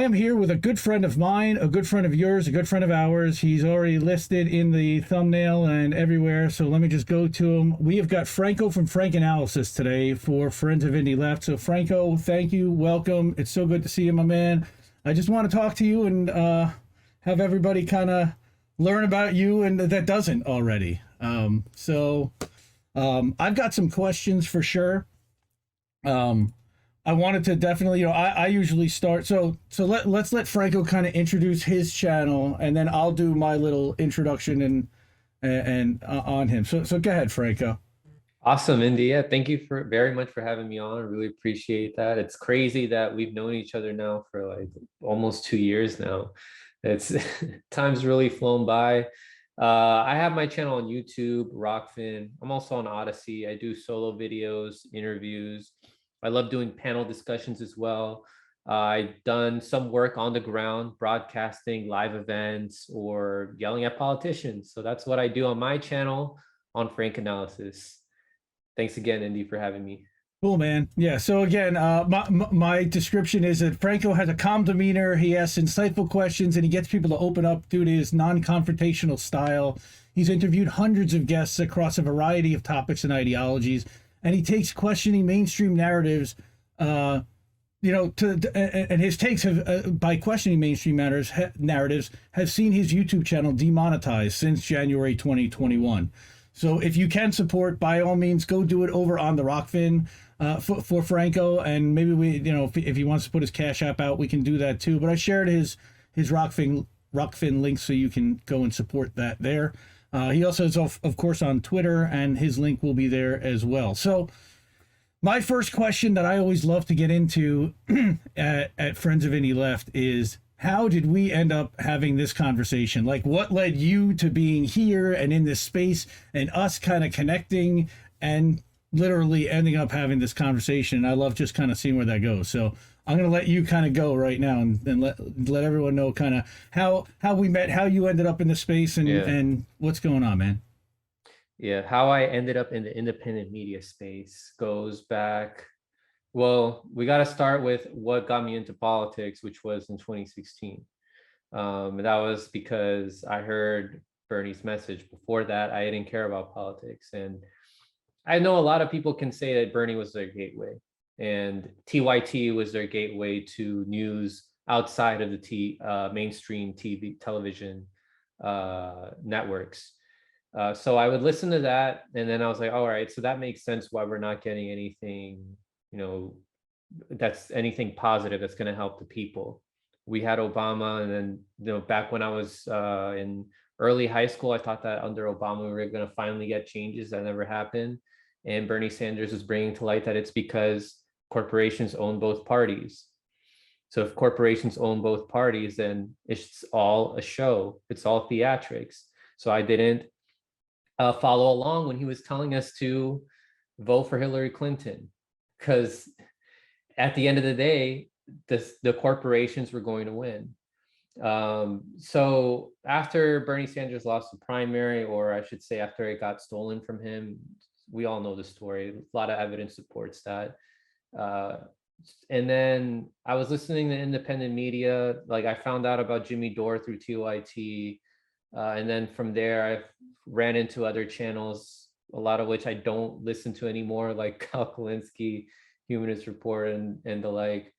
am here with a good friend of mine, a good friend of yours, a good friend of ours. He's already listed in the thumbnail and everywhere, so let me just go to him. We have got Franco from Franc Analysis today for Friends of Indie Left. So Franco, thank you, welcome. It's so good to see you, my man. I just want to talk to you and have everybody kind of learn about you and that doesn't already. I've got some questions for sure. I wanted to definitely, I usually start. Let's let Franco kind of introduce his channel, and then I'll do my little introduction and on him. So go ahead, Franco. Awesome, India. Thank you very much for having me on. I really appreciate that. It's crazy that we've known each other now for like almost 2 years now. It's time's really flown by. I have my channel on YouTube, Rockfin. I'm also on Odyssey. I do solo videos, interviews. I love doing panel discussions as well. I've done some work on the ground, broadcasting live events or yelling at politicians. So that's what I do on my channel on Franc Analysis. Thanks again, Indy, for having me. Cool, man. Yeah. So again, my description is that Franco has a calm demeanor. He asks insightful questions and he gets people to open up due to his non-confrontational style. He's interviewed hundreds of guests across a variety of topics and ideologies, and he takes questioning mainstream narratives, and his takes have, by questioning mainstream narratives, have seen his YouTube channel demonetized since January 2021. So if you can support, by all means, go do it over on the Rockfin for Franco, and maybe if he wants to put his Cash App out, we can do that too. But I shared his Rockfin link so you can go and support that there. He also is, of course, on Twitter, and his link will be there as well. So my first question that I always love to get into at Friends of Indie Left is, how did we end up having this conversation? Like, what led you to being here and in this space and us kind of connecting and literally ending up having this conversation? And I love just kind of seeing where that goes. So I'm going to let you kind of go right now and let everyone know kind of how we met, how you ended up in the space, and what's going on, man. Yeah, how I ended up in the independent media space goes back. Well, we got to start with what got me into politics, which was in 2016. That was because I heard Bernie's message. Before that, I didn't care about politics. And I know a lot of people can say that Bernie was their gateway, and TYT was their gateway to news outside of the mainstream TV television networks. So I would listen to that, and then I was like, all right, so that makes sense why we're not getting anything, that's anything positive that's going to help the people. We had Obama, and then, back when I was in early high school, I thought that under Obama, we were going to finally get changes. That never happened. And Bernie Sanders was bringing to light that it's because corporations own both parties. So if corporations own both parties, then it's all a show. It's all theatrics. So I didn't follow along when he was telling us to vote for Hillary Clinton, because at the end of the day, the corporations were going to win. So after Bernie Sanders lost the primary, or I should say after it got stolen from him, we all know the story. A lot of evidence supports that. And then I was listening to independent media. Like, I found out about Jimmy Dore through TYT. And then from there, I ran into other channels, a lot of which I don't listen to anymore, like Kyle Kulinski, Humanist Report, and the like.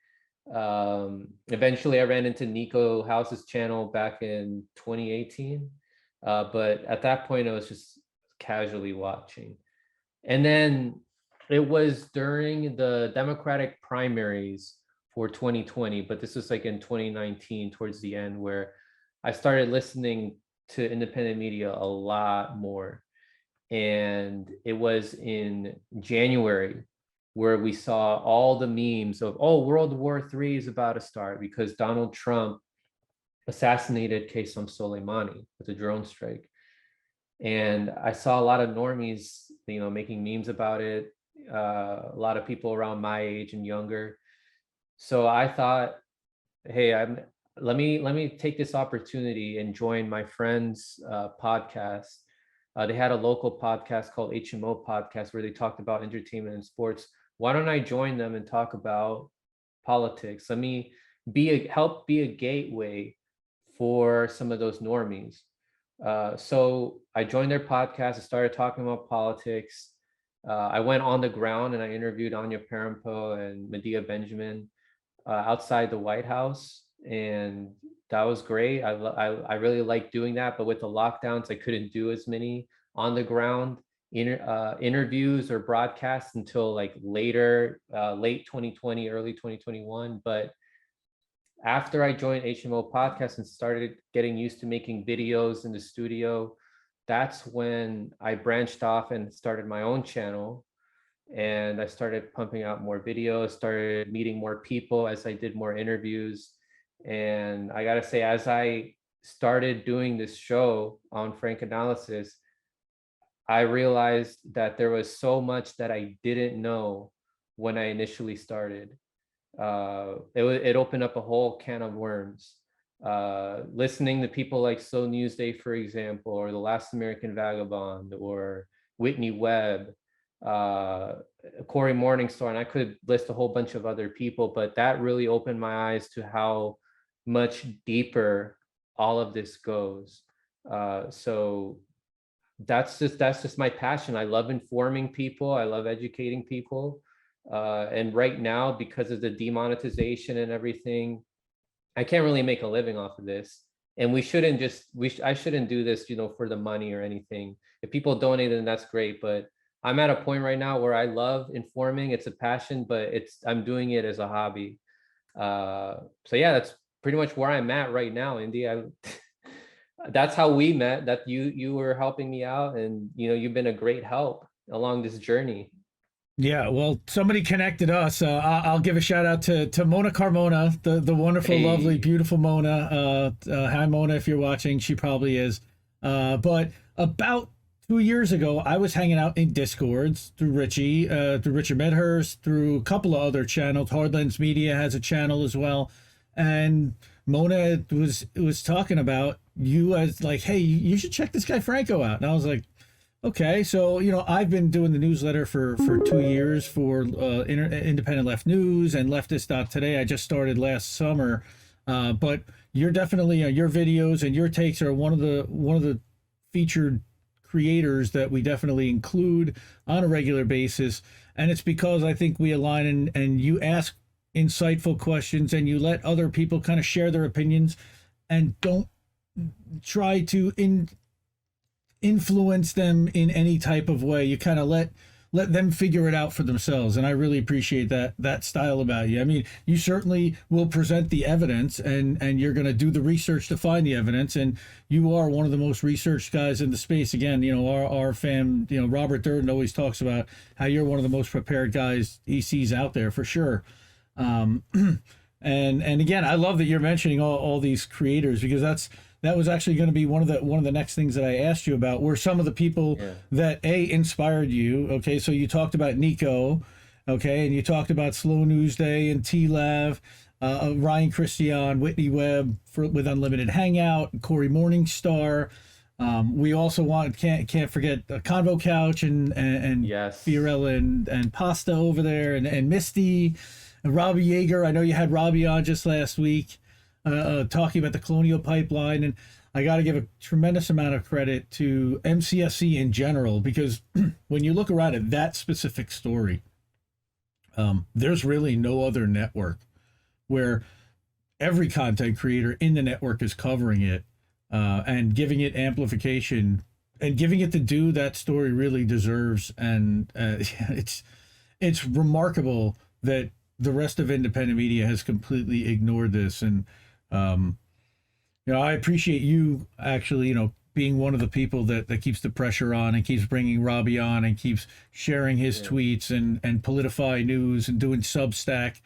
Eventually, I ran into Nico House's channel back in 2018. But at that point, I was just casually watching. And then it was during the Democratic primaries for 2020, but this was like in 2019 towards the end, where I started listening to independent media a lot more. And it was in January where we saw all the memes of, oh, World War III is about to start because Donald Trump assassinated Qasem Soleimani with a drone strike. And I saw a lot of normies, making memes about it. A lot of people around my age and younger. So I thought, hey, let me take this opportunity and join my friend's podcast. They had a local podcast called HMO Podcast where they talked about entertainment and sports. Why don't I join them and talk about politics? Let me help be a gateway for some of those normies. So I joined their podcast. I started talking about politics. I went on the ground and I interviewed Anya Parampo and Medea Benjamin outside the White House, and that was great. I really liked doing that, but with the lockdowns, I couldn't do as many on the ground interviews or broadcasts until like later, late 2020, early 2021. But after I joined HMO Podcast and started getting used to making videos in the studio, that's when I branched off and started my own channel. And I started pumping out more videos, started meeting more people as I did more interviews. And I gotta say, as I started doing this show on Franc Analysis, I realized that there was so much that I didn't know when I initially started. It opened up a whole can of worms. Listening to people like So Newsday, for example, or The Last American Vagabond, or Whitney Webb, Corey Morningstar, and I could list a whole bunch of other people, but that really opened my eyes to how much deeper all of this goes. So that's just my passion. I love informing people. I love educating people. And right now, because of the demonetization and everything, I can't really make a living off of this. And I shouldn't do this, for the money or anything. If people donate, then that's great. But I'm at a point right now where I love informing. It's a passion, but I'm doing it as a hobby. So yeah, that's pretty much where I'm at right now, Indy. That's how we met. That you were helping me out, and you've been a great help along this journey. Yeah, well, somebody connected us. I'll give a shout out to Mona Carmona, the wonderful, lovely, beautiful Mona. Hi, Mona, if you're watching. She probably is. But about 2 years ago, I was hanging out in Discords through Richard Medhurst, through a couple of other channels. Hardlands Media has a channel as well. And Mona was talking about you as like, hey, you should check this guy Franco out. And I was like, okay, so I've been doing the newsletter for 2 years for Independent Left News and Leftist.today. I just started last summer, but you're definitely your videos and your takes are one of the featured creators that we definitely include on a regular basis, and it's because I think we align and you ask insightful questions and you let other people kind of share their opinions and don't try to influence them in any type of way. You kind of let them figure it out for themselves, and I really appreciate that style about you. I mean, you certainly will present the evidence, and you're going to do the research to find the evidence, and you are one of the most researched guys in the space. Again, our fam, Robert Durden always talks about how you're one of the most prepared guys he sees out there for sure. And again, I love that you're mentioning all these creators, because that was actually going to be one of the next things that I asked you about, were some of the people that inspired you. Okay, so you talked about Nico, okay, and you talked about Slow News Day and T-Lav, Ryan Christian, Whitney Webb with Unlimited Hangout, Corey Morningstar. We also can't forget Convo Couch and Yes, Fiorella and Pasta over there, and Misty, and Robbie Yeager. I know you had Robbie on just last week. Talking about the Colonial Pipeline, and I got to give a tremendous amount of credit to MCSC in general, because when you look around at that specific story, there's really no other network where every content creator in the network is covering it and giving it amplification and giving it the due that story really deserves. And it's remarkable that the rest of independent media has completely ignored this. And I appreciate you actually, being one of the people that keeps the pressure on and keeps bringing Robbie on and keeps sharing his tweets and Politify News and doing Substack.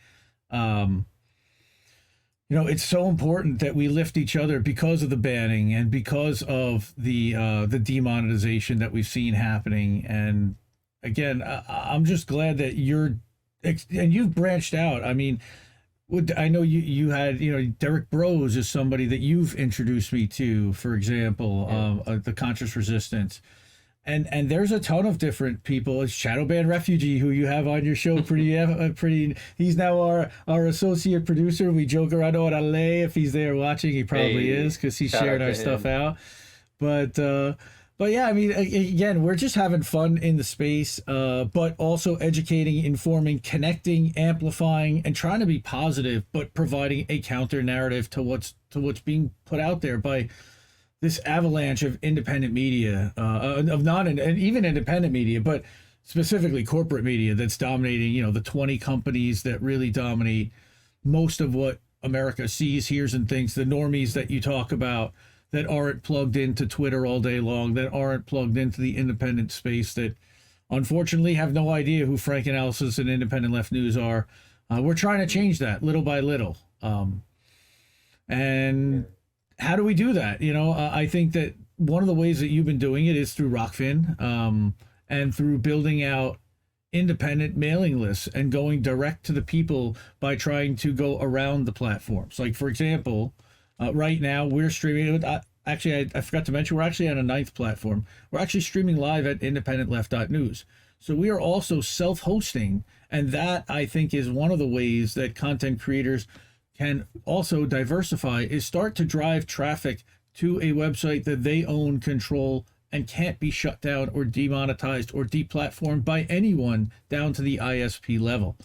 It's so important that we lift each other because of the banning and because of the demonetization that we've seen happening. And again, I'm just glad that you've branched out. I mean, I know you had, Derek Bros is somebody that you've introduced me to, for example, the Conscious Resistance. and there's a ton of different people. It's Shadowban Refugee, who you have on your show, pretty. He's now our associate producer. We joke around on LA. If he's there watching, he probably is, because he shared our stuff out. But yeah, I mean, again, we're just having fun in the space, but also educating, informing, connecting, amplifying, and trying to be positive, but providing a counter narrative to what's being put out there by this avalanche of independent media, of non and even independent media, but specifically corporate media that's dominating, you know, the 20 companies that really dominate most of what America sees, hears, and thinks, the normies that you talk about that aren't plugged into Twitter all day long, that aren't plugged into the independent space, that unfortunately have no idea who Franc Analysis and Independent Left News are. We're trying to change that little by little. And how do we do that? You know, I think that one of the ways that you've been doing it is through Rockfin, and through building out independent mailing lists and going direct to the people by trying to go around the platforms. Like, for example, right now we're streaming. Actually, I forgot to mention, we're actually on a 9th platform. We're actually streaming live at independentleft.news. So we are also self-hosting, and that, I think, is one of the ways that content creators can also diversify, is start to drive traffic to a website that they own, control, and can't be shut down or demonetized or deplatformed by anyone down to the ISP level.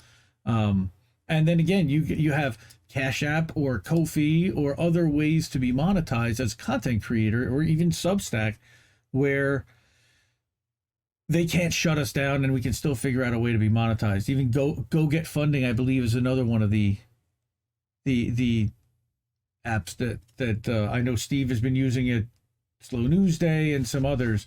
And then again, you have Cash App or Ko-fi or other ways to be monetized as a content creator, or even Substack, where they can't shut us down and we can still figure out a way to be monetized. Even go get funding, I believe, is another one of the apps that I know Steve has been using at Slow News Day and some others.